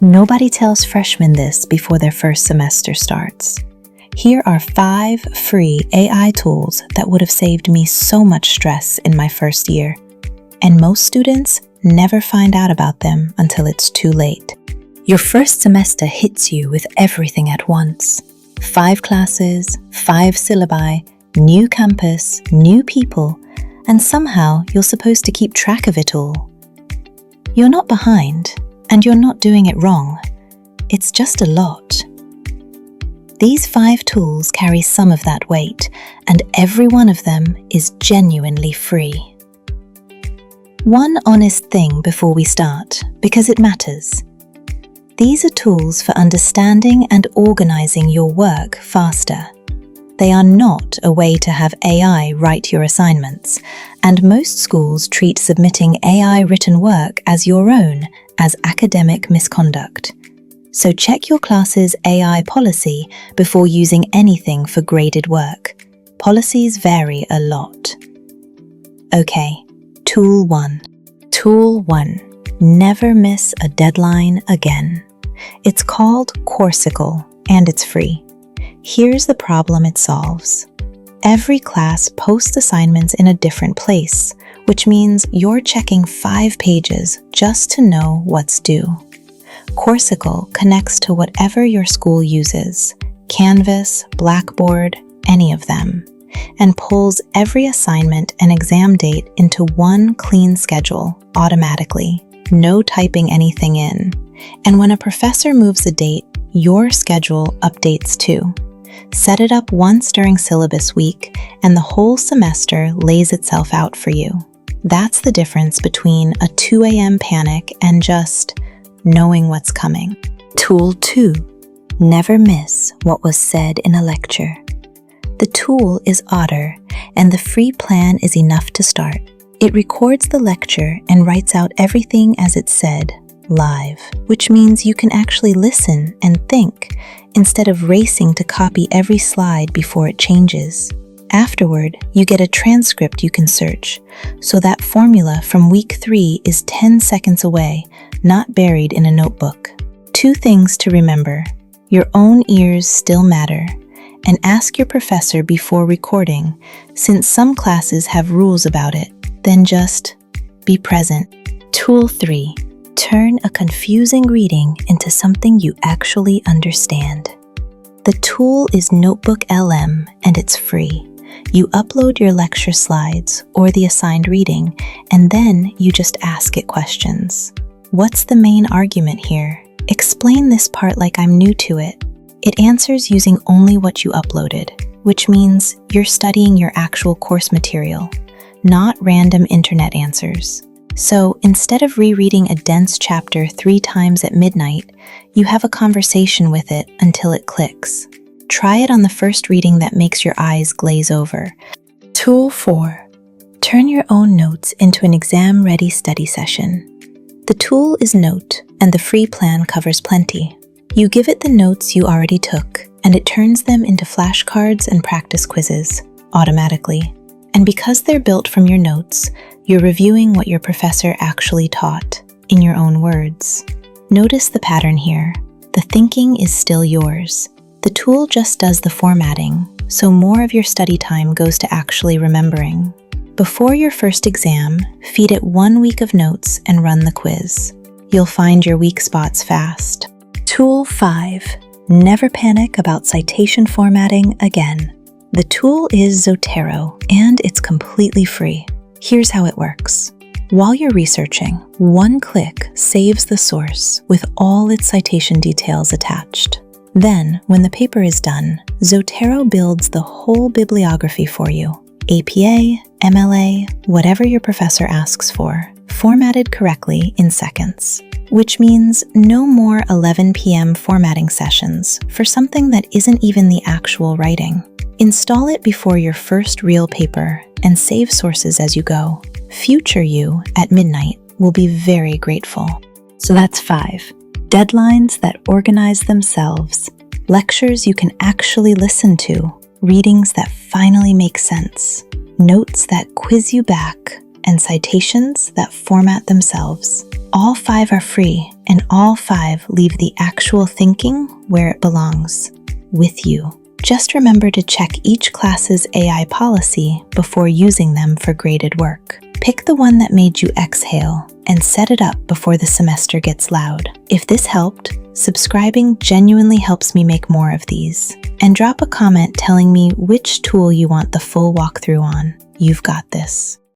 Nobody tells freshmen this before their first semester starts. Here are 5 free AI tools that would have saved me so much stress in my first year. And most students never find out about them until it's too late. Your first semester hits you with everything at once. 5 classes, 5 syllabi, new campus, new people, and somehow you're supposed to keep track of it all. You're not behind, and you're not doing it wrong. It's just a lot. These 5 tools carry some of that weight, and every one of them is genuinely free. One honest thing before we start, because it matters. These are tools for understanding and organizing your work faster. They are not a way to have AI write your assignments, and most schools treat submitting AI written work as your own as academic misconduct. So check your class's AI policy before using anything for graded work. Policies vary a lot. Okay, Tool 1. Tool 1. Never miss a deadline again. It's called Coursicle, and it's free. Here's the problem it solves. Every class posts assignments in a different place, which means you're checking 5 pages just to know what's due. Coursicle connects to whatever your school uses, Canvas, Blackboard, any of them, and pulls every assignment and exam date into one clean schedule automatically, no typing anything in. And when a professor moves a date, your schedule updates too. Set it up once during syllabus week, and the whole semester lays itself out for you. That's the difference between a 2 a.m. panic and just knowing what's coming. Tool 2. Never miss what was said in a lecture. The tool is Otter, and the free plan is enough to start. It records the lecture and writes out everything as it's said, live, which means you can actually listen and think instead of racing to copy every slide before it changes. Afterward, you get a transcript you can search, so that formula from week 3 is 10 seconds away, not buried in a notebook. 2 things to remember. Your own ears still matter, and ask your professor before recording, since some classes have rules about it. Then just be present. Tool 3. Turn a confusing reading into something you actually understand. The tool is NotebookLM, and it's free. You upload your lecture slides or the assigned reading, and then you just ask it questions. What's the main argument here? Explain this part like I'm new to it. It answers using only what you uploaded, which means you're studying your actual course material, not random internet answers. So instead of rereading a dense chapter 3 times at midnight, you have a conversation with it until it clicks. Try it on the first reading that makes your eyes glaze over. Tool 4. Turn your own notes into an exam-ready study session. The tool is Knowt, and the free plan covers plenty. You give it the notes you already took, and it turns them into flashcards and practice quizzes, automatically. And because they're built from your notes, you're reviewing what your professor actually taught, in your own words. Notice the pattern here. The thinking is still yours. The tool just does the formatting, so more of your study time goes to actually remembering. Before your first exam, feed it 1 week of notes and run the quiz. You'll find your weak spots fast. Tool 5. Never panic about citation formatting again. The tool is Zotero, and it's completely free. Here's how it works. While you're researching, 1 click saves the source with all its citation details attached. Then, when the paper is done, Zotero builds the whole bibliography for you. APA, MLA, whatever your professor asks for, formatted correctly in seconds. Which means no more 11 p.m. formatting sessions for something that isn't even the actual writing. Install it before your first real paper and save sources as you go. Future you at midnight will be very grateful. So that's 5. Deadlines that organize themselves. Lectures you can actually listen to. Readings that finally make sense. Notes that quiz you back. And citations that format themselves. All 5 are free, and all 5 leave the actual thinking where it belongs, with you. Just remember to check each class's AI policy before using them for graded work. Pick the one that made you exhale and set it up before the semester gets loud. If this helped, subscribing genuinely helps me make more of these. And drop a comment telling me which tool you want the full walkthrough on. You've got this.